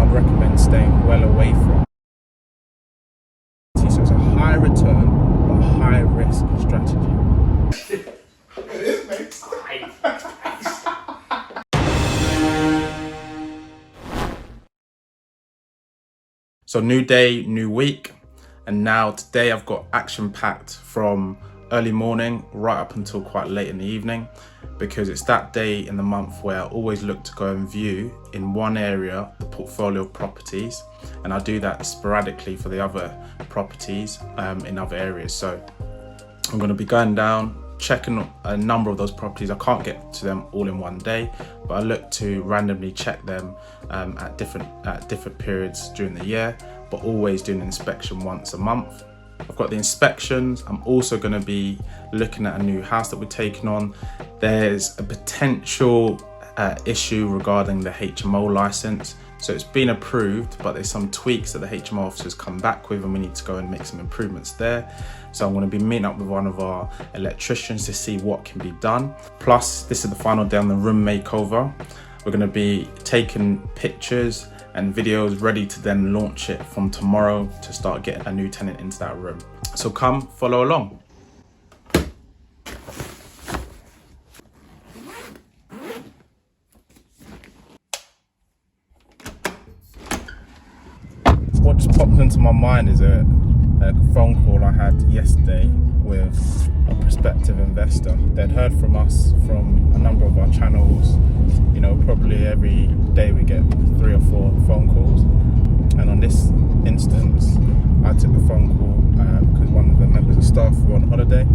I'd recommend staying well away from. So it's a high return but high risk strategy. It is, mate. So new day, new week, and now today I've got action packed from early morning right up until quite late in the evening, because it's that day in the month where I always look to go and view in one area the portfolio of properties, and I do that sporadically for the other properties in other areas. So I'm going to be going down, checking a number of those properties. I can't get to them all in one day, but I look to randomly check them at different periods during the year, but always doing an inspection once a month. I've got the inspections. I'm also going to be looking at a new house that we're taking on. There's a potential issue regarding the HMO license. So it's been approved, but there's some tweaks that the HMO officers come back with, and we need to go and make some improvements there. So I'm going to be meeting up with one of our electricians to see what can be done. Plus, this is the final day on the room makeover. We're going to be taking pictures and videos ready to then launch it from tomorrow to start getting a new tenant into that room. So come follow along. What just popped into my mind is a phone call I had yesterday with a prospective investor. They'd heard from us from a number of our channels. You know, probably every day we get 3 or 4 phone calls. And on this instance, I took the phone call because one of the members of staff were on holiday.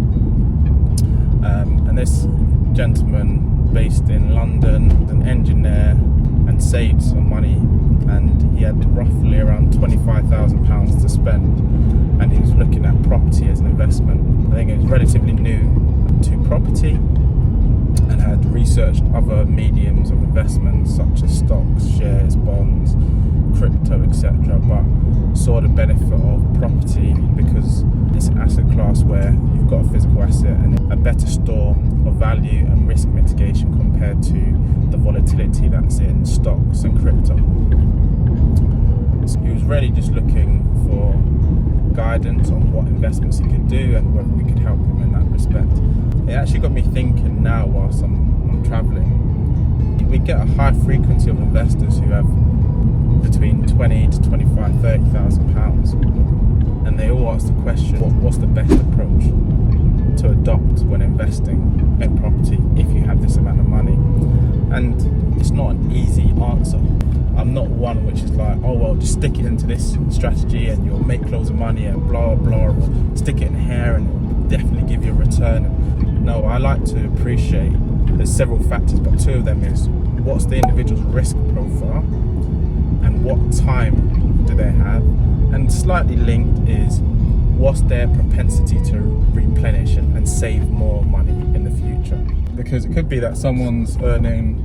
And this gentleman based in London, an engineer, and saved some money, and he had roughly around £25,000 to spend, and he was looking at property as an investment. I think he was relatively new to property and had researched other mediums of investment such as stocks, shares, bonds, crypto, etc., but saw the benefit of property because it's an asset class where you've got a physical asset and a better store of value and risk mitigation compared to the volatility that's in stocks and crypto. So he was really just looking for guidance on what investments he could do and whether we could help him in that respect. It actually got me thinking now whilst I'm travelling. We get a high frequency of investors who have between 20 to 25, 30,000 pounds, and they all ask the question, what's the best approach to adopt when investing in property if you have this amount of money? And it's not an easy answer. I'm not one which is like, oh well, just stick it into this strategy and you'll make loads of money and blah blah, or stick it in here and it'll definitely give you a return. No, I like to appreciate there's several factors, but 2 of them is what's the individual's risk profile and what time do they have, and slightly linked is what's their propensity to replenish and save more money in the future. Because it could be that someone's earning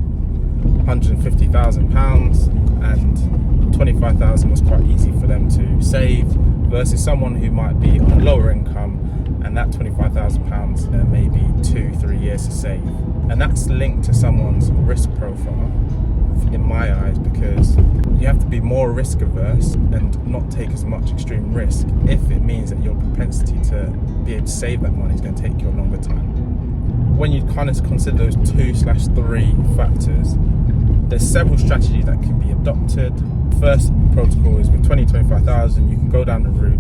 £150,000 and 25,000 was quite easy for them to save, versus someone who might be on a lower income and that £25,000 may be 2-3 years to save. And that's linked to someone's risk profile in my eyes, because you have to be more risk averse and not take as much extreme risk if it means that your propensity to be able to save that money is going to take you a longer time. When you kind of consider those 2/3 factors, there's several strategies that can be adopted. First protocol is with 25,000, you can go down the route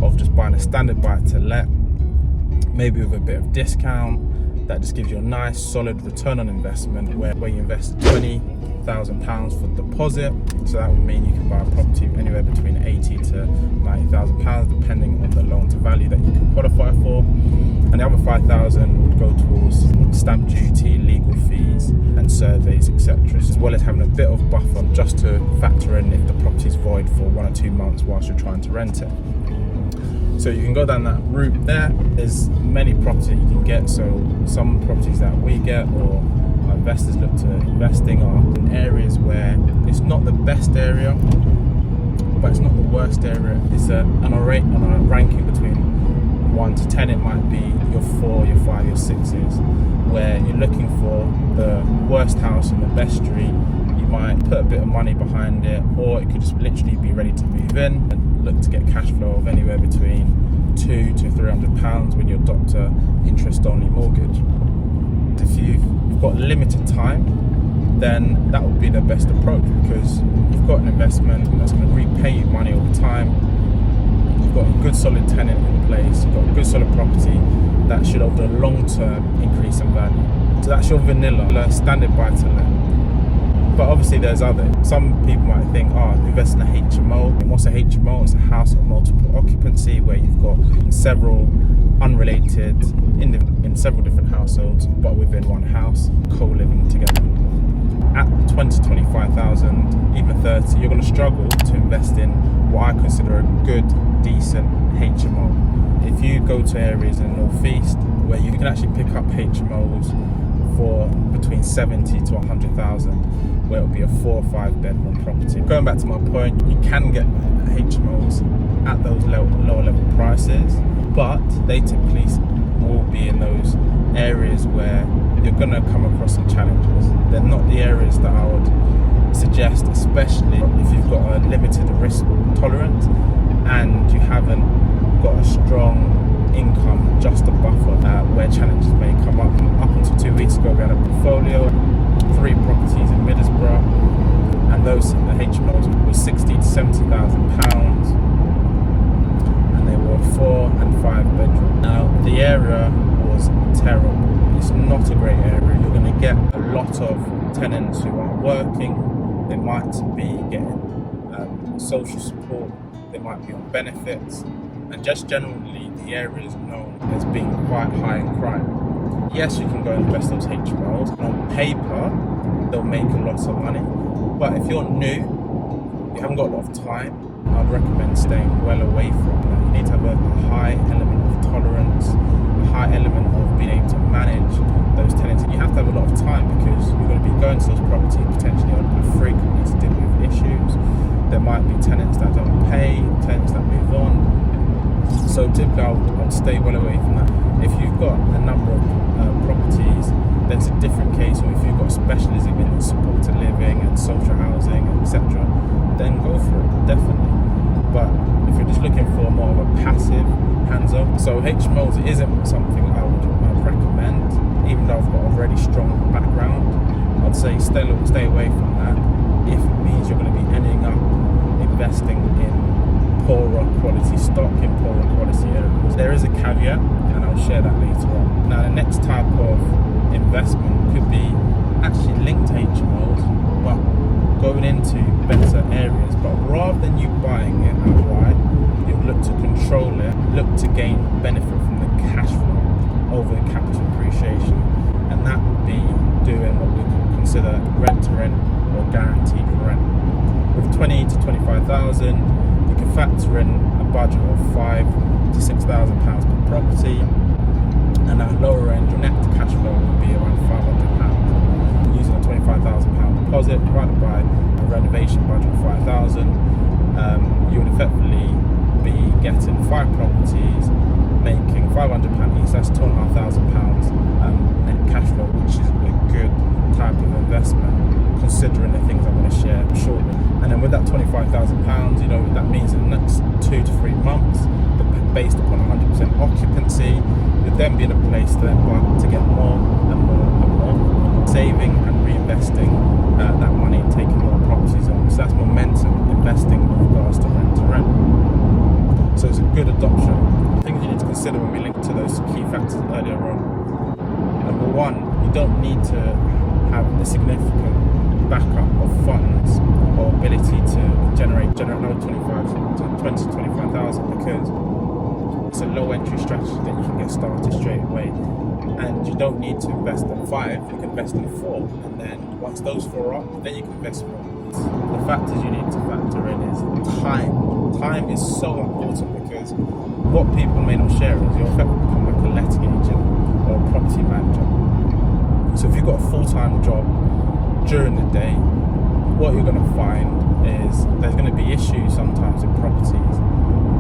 of just buying a standard buy to let, maybe with a bit of discount. That just gives you a nice solid return on investment where you invest £20,000 for deposit. So that would mean you can buy a property anywhere between £80,000 to £90,000 depending on the loan to value that you can qualify for. And the other £5,000 would go towards stamp duty, legal fees and surveys, etc., as well as having a bit of buffer just to factor in if the property is void for 1 or 2 months whilst you're trying to rent it. So you can go down that route there. There's many properties you can get. So some properties that we get or our investors look to investing are in areas where it's not the best area, but it's not the worst area. It's on a ranking between 1 to 10, it might be your 4, your 5, your 6s, where you're looking for the worst house in the best street. You might put a bit of money behind it, or it could just literally be ready to move in and look to get cash flow of anywhere between £200 to £300 when you adopt a interest-only mortgage. If you've got limited time, then that would be the best approach, because you've got an investment that's going to repay you money over time. You've got a good solid tenant in place, you've got a good solid property that should over the long term increase in value. So that's your vanilla standard buy to let. But obviously there's other. Some people might think, invest in a HMO. And what's a HMO? It's a house of multiple occupancy, where you've got several unrelated in several different households, but within one house, co-living together. At 20 to 25,000, even 30, you're going to struggle to invest in what I consider a good, decent HMO. If you go to areas in the northeast where you can actually pick up HMOs for between 70 to 100,000, where it'll be a 4 or 5 bedroom property. Going back to my point, you can get HMOs at those lower level prices, but they typically will be in those areas where you're going to come across some challenges. They're not the areas that I would suggest, especially if you've got a limited risk tolerance and you haven't got a strong income, just a buffer where challenges may come up. Up until 2 weeks ago, we had a portfolio, 3 properties in Middlesbrough, and those HMOs were 60 to 70,000 pounds, and they were 4 and 5 bedroom. Now the area was terrible. It's not a great area. You're going to get a lot of tenants who aren't working. They might be getting social support. They might be on benefits, and just generally the area is known as being quite high in crime. Yes, you can go and invest those HMOs, and on paper they'll make a lot of money, but if you're new, you haven't got a lot of time, I'd recommend staying well away from that. You need to have a high element of tolerance, a high element of being able to manage those tenants, and you have to have a lot of time, because you're going to be going to those properties potentially on frequently to deal with issues. There might be tenants that don't pay, tenants that move on. So typically I would stay well away from that. If you've got a number of properties, then it's a different case. Or if you've got specialism in supported living and social housing, etc., then go for it, definitely. But if you're just looking for more of a passive hands-on, so HMOs isn't something I would recommend, even though I've got a really strong background. I'd say stay away from that if it means you're going to be ending up investing in poorer quality stock in poorer quality areas. There is a caveat, and I'll share that later on. Now the next type of investment could be actually linked to HMOs, but going into better areas. But rather than you buying it outright, you look to control it, look to gain benefit from the cash flow over the capital appreciation, and that would be doing what we could consider rent to rent or guaranteed rent. With 20 to 25,000, you can factor in a budget of £5,000 to £6,000 per property, and at lower end, your net cash flow would be around £500. Using a £25,000 deposit divided by a renovation budget of £5,000, you would effectively be getting 5 properties, making £500 each. That's £2,500 net cash flow, which is a good type of investment, considering the things I'm going to share shortly. And then with that £25,000, that means in the next 2 to 3 months, based upon 100% occupancy, you'd then be in a place to get more and more and more, saving and reinvesting that money and taking more properties on. So that's momentum investing with regards to rent to rent. So it's a good adoption. Things you need to consider when we link to those key factors earlier on. Number 1, you don't need to have a significant backup of funds or ability to generate another 20 to 25,000, because it's a low entry strategy that you can get started straight away, and you don't need to invest in 5, you can invest in 4, and then once those 4 are up, then you can invest more. The factors you need to factor in is time is so important, because what people may not share is you'll effectively become like a letting agent or a property manager. So if you've got a full-time job during the day, what you're going to find is there's going to be issues sometimes in properties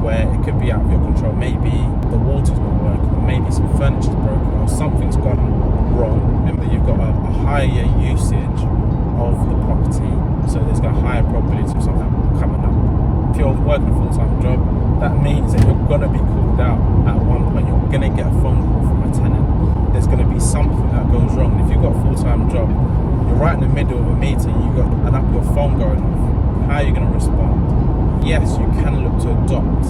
where it could be out of your control. Maybe the water's not working, or maybe some furniture's broken, or something's gone wrong. Remember, you've got a higher usage of the property So there's a higher probability of something coming up. If you're working a full-time job, that means that you're going to be called out at one point. You're going to get a phone call from a tenant. There's going to be something that goes wrong. If you've got a full-time job, you're right in the middle of a meeting, you've got your phone going off. How are you going to respond? Yes, you can look to adopt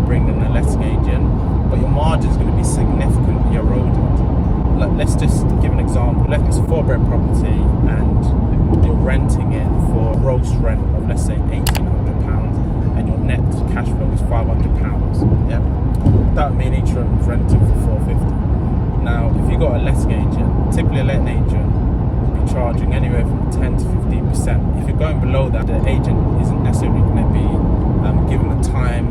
bringing in a letting agent, but your margin is going to be significantly eroded. Let's just give an example. It's a 4-bed property and you're renting it for gross rent of, let's say, £1,800, and your net cash flow is £500. Yeah, that would mean each room is rented for £450. Now, if you've got a letting agent, typically a letting agent will be charging anywhere from 10 to 15%. If you're going below that, the agent isn't necessarily going to be given the time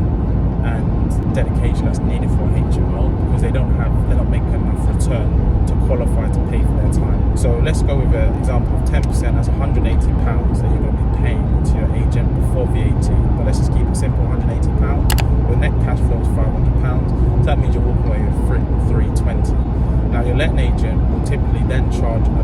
and dedication that's needed for HMO, because they're not making enough return to qualify to pay for their time. So let's go with an example of 10%. That's £180 that you're going to be paying to your agent before VAT. But let's just keep it simple, £180. Your net cash flow is £500. So that means you're walking away with £320. Now your letting agent will typically then charge a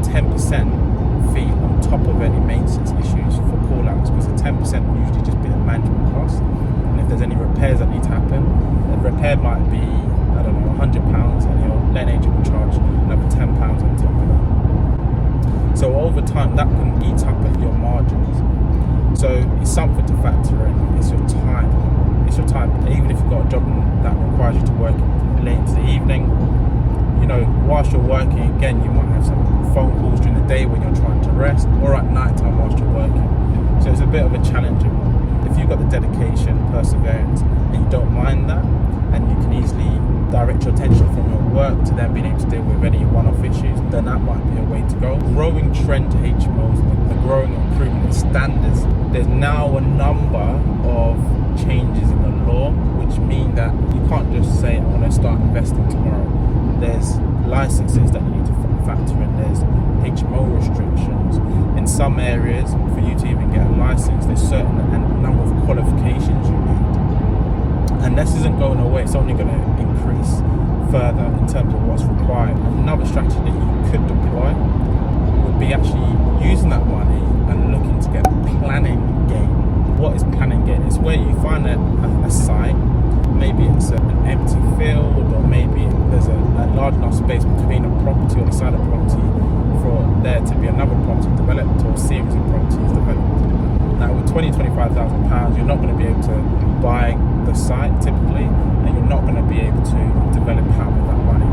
10% fee on top of any maintenance issues for call-outs, because the 10% will usually just be the management cost. And if there's any repairs that need to happen, the repair might be, I don't know, £100, and your letting agent will charge another £10 on top of that. So over time, that can eat up at your margins. So it's something to factor in. It's your time. It's your time. Even if you've got a job that requires you to work late into the evening, whilst you're working, again, you might have some phone calls during the day when you're trying to rest, or at night time whilst you're working. So it's a bit of a challenging one. If you've got the dedication, perseverance, and you don't mind that, and you can easily direct your attention from your work to then being able to deal with any one-off issues, then that might be a way to go. Growing trend to HMOs, the growing improvement in standards. There's now a number of changes in the law, which mean that you can't just say, I want to start investing tomorrow. There's licenses that you need to factor in. There's HMO restrictions. In some areas, for you to even get a license, there's certain number of qualifications you need. And this isn't going away, it's only going to increase further in terms of what's required. Another strategy that you could deploy would be actually using that money and looking to get planning gain. What is planning gain? It's where you find a site, maybe it's an empty field, or maybe there's a large enough space between a property or the side of property for there to be another property developed or a series of properties developed. Now with £25,000, you're not going to be able to buy the site typically, and you're not going to be able to develop out with that money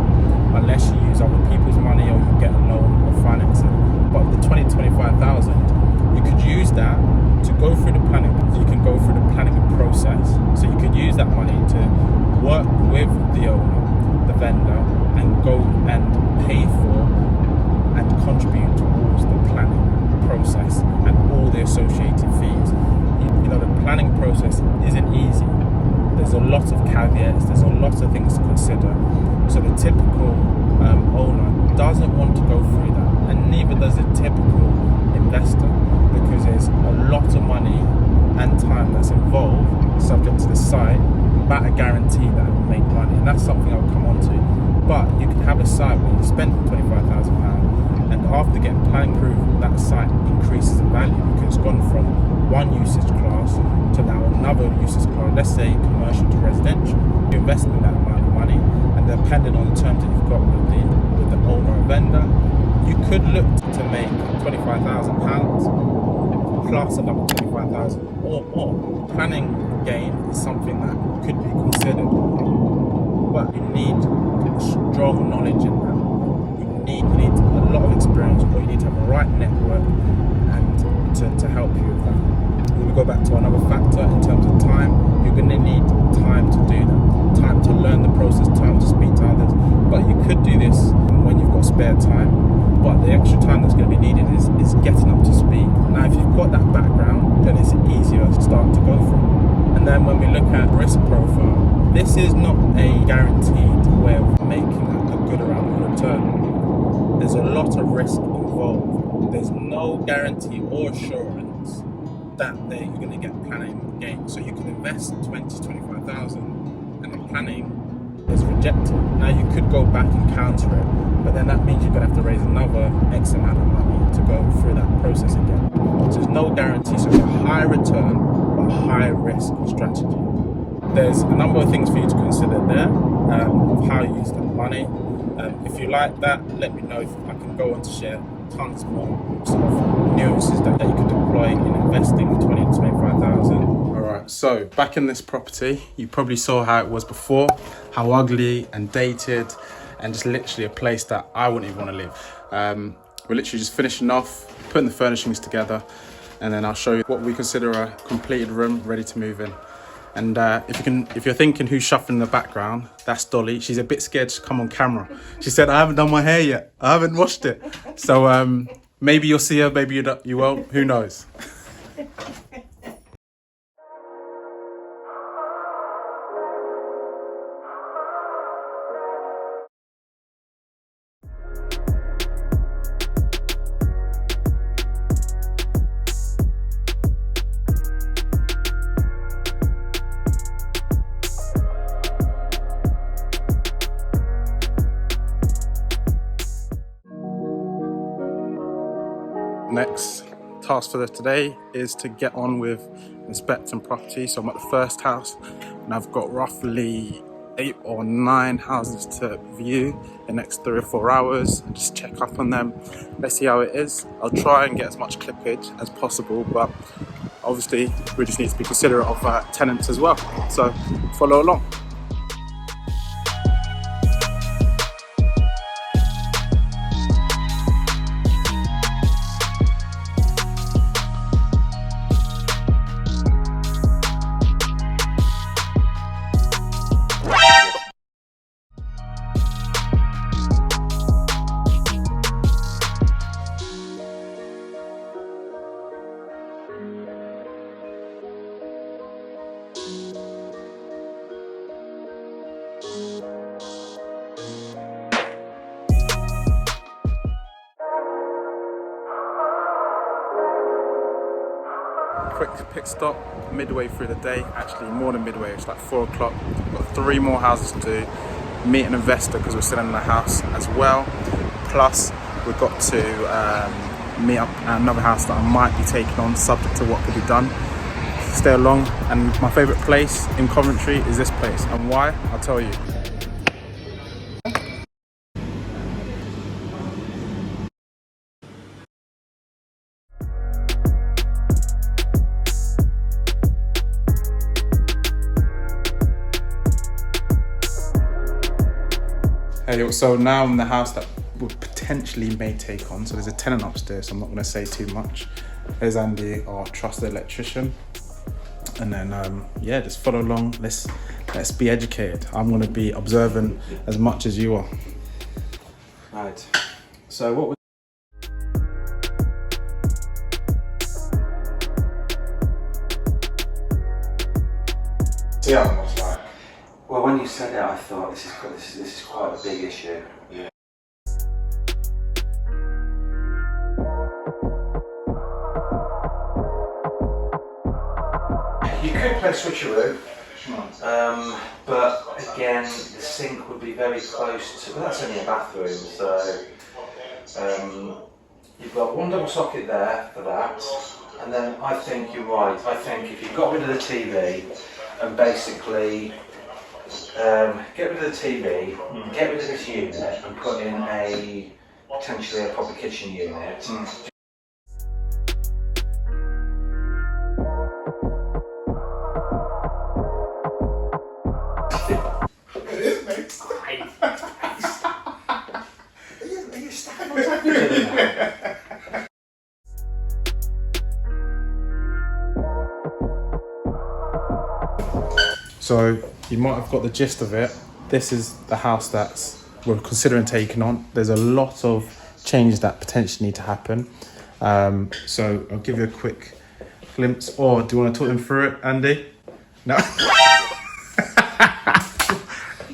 unless you use other people's money or you get a loan or finance it. But with the £25,000, you could use that to go through the planning. You can go through the planning process. So you could use that money to work with the owner, the vendor, and go and pay for and contribute towards the planning process and all the associated fees. The planning process isn't easy. There's a lot of caveats, there's a lot of things to consider. So the typical owner doesn't want to go through that, and neither does a typical investor, because there's a lot of money and time that's involved subject to the site, but a guarantee that it will make money. And that's something I'll come on to. But you can have a site where you spend £25,000, and after getting planning approval, that site increases in value because it's gone from one usage class to now another usage class, let's say commercial to residential. You invest in that amount of money, and depending on the terms that you've got with the owner or vendor, you could look to make £25,000 plus another £25,000 or more. Planning gain is something that could be considered, but you need strong knowledge in that. You need a lot of experience, or you need to have the right network and to help you with that. When we go back to another factor in terms of time, you're going to need time to do that, time to learn the process, time to speak to others. But you could do this when you've got spare time, but the extra time that's going to be needed is getting up to speed. Now if you've got that background, then it's easier to start to go from. And then when we look at risk profile, this is not a guaranteed way of making a good amount of return. There's a lot of risk involved. There's no guarantee or assurance that you're going to get planning gain. So you can invest 20, 25,000, and the planning is rejected. Now you could go back and counter it, but then that means you're going to have to raise another X amount of money to go through that process again. So there's no guarantee. So it's a high return but high risk strategy. There's a number of things for you to consider there of how you use the money. If you like that, let me know. If I can go on to share tons more sort of nuances that you could deploy in investing 20 to 25,000. All right, so back in this property, you probably saw how it was before, how ugly and dated, and just literally a place that I wouldn't even want to live. We're literally just finishing off, putting the furnishings together, and then I'll show you what we consider a completed room ready to move in. And if you're thinking who's shuffling in the background, that's Dolly. She's a bit scared to come on camera. She said, I haven't done my hair yet. I haven't washed it. So maybe you'll see her, maybe you won't. Who knows? Next task for today is to get on with inspecting property. So I'm at the first house and I've got roughly 8 or 9 houses to view in the next 3 or 4 hours and just check up on them. Let's see how it is. I'll try and get as much clippage as possible, but obviously we just need to be considerate of tenants as well. So follow along. Quick pit stop midway through the day, actually more than midway, it's like 4 o'clock. Got 3 more houses to do, meet an investor because we're selling the house as well, plus we've got to meet up at another house that I might be taking on subject to what could be done. Stay along, and my favourite place in Coventry is this place, and why? I'll tell you. Hey, so now I'm in the house that we potentially may take on. So there's a tenant upstairs, so I'm not going to say too much. There's Andy, our trusted electrician. And then, yeah, just follow along. Let's be educated. I'm going to be observant as much as you are. Right. So what was... See how it looks like. Well, when you said it, I thought this is quite a big issue. Yeah. You could play switcheroo, but again, the sink would be very close to. But that's only a bathroom, so you've got one double socket there for that, and then I think you're right. I think if you got rid of the TV and basically. Get rid of the TV, get rid of this unit and put in potentially a proper kitchen unit. It is, mate. Are you standing on top of it? So you might have got the gist of it. This is the house that we're considering taking on. There's a lot of changes that potentially need to happen. So I'll give you a quick glimpse. Or do you want to talk them through it, Andy? No?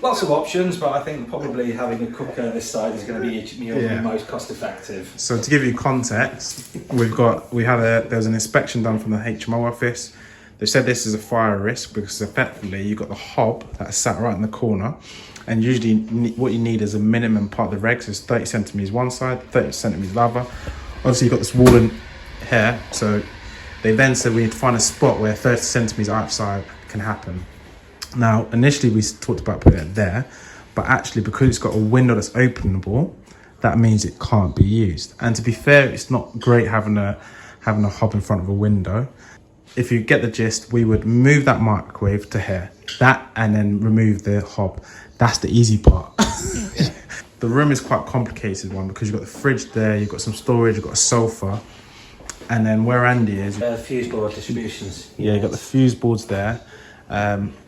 Lots of options, but I think probably having a cooker this side is going to be the most cost effective. So to give you context, there was an inspection done from the HMO office. They said this is a fire risk because effectively you've got the hob that's sat right in the corner, and usually what you need is a minimum part of the regs is 30 centimeters one side, 30 centimeters the other. Obviously you've got this wall in here, so they then said we need to find a spot where 30 centimeters outside can happen. Now, initially we talked about putting it there, but actually because it's got a window that's openable, that means it can't be used. And to be fair, it's not great having a hob in front of a window. If you get the gist, we would move that microwave to here, that, and then remove the hob. That's the easy part. The room is quite a complicated one because you've got the fridge there, you've got some storage, you've got a sofa, and then where Andy is, fuse board distributions. Yeah, you've got the fuse boards there,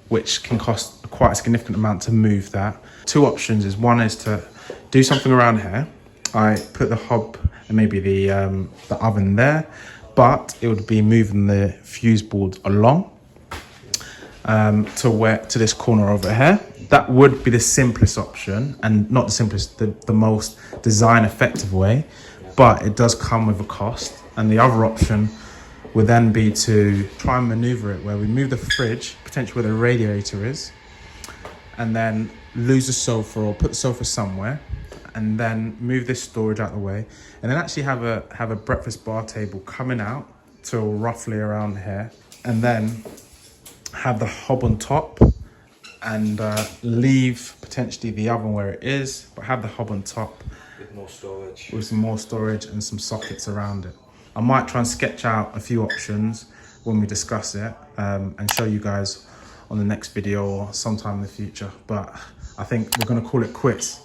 which can cost quite a significant amount to move that. Two options is, one is to do something around here. I put the hob and maybe the oven there, but it would be moving the fuse board along to this corner over here. That would be the simplest option, and not the simplest, the most design effective way, but it does come with a cost. And the other option would then be to try and maneuver it where we move the fridge, potentially where the radiator is, and then lose the sofa or put the sofa somewhere, and then move this storage out the way, and then actually have a breakfast bar table coming out till roughly around here, and then have the hob on top, and leave potentially the oven where it is, but have the hob on top With more storage. with some more storage and some sockets around it. I might try and sketch out a few options when we discuss it, and show you guys on the next video or sometime in the future, but I think we're going to call it quits.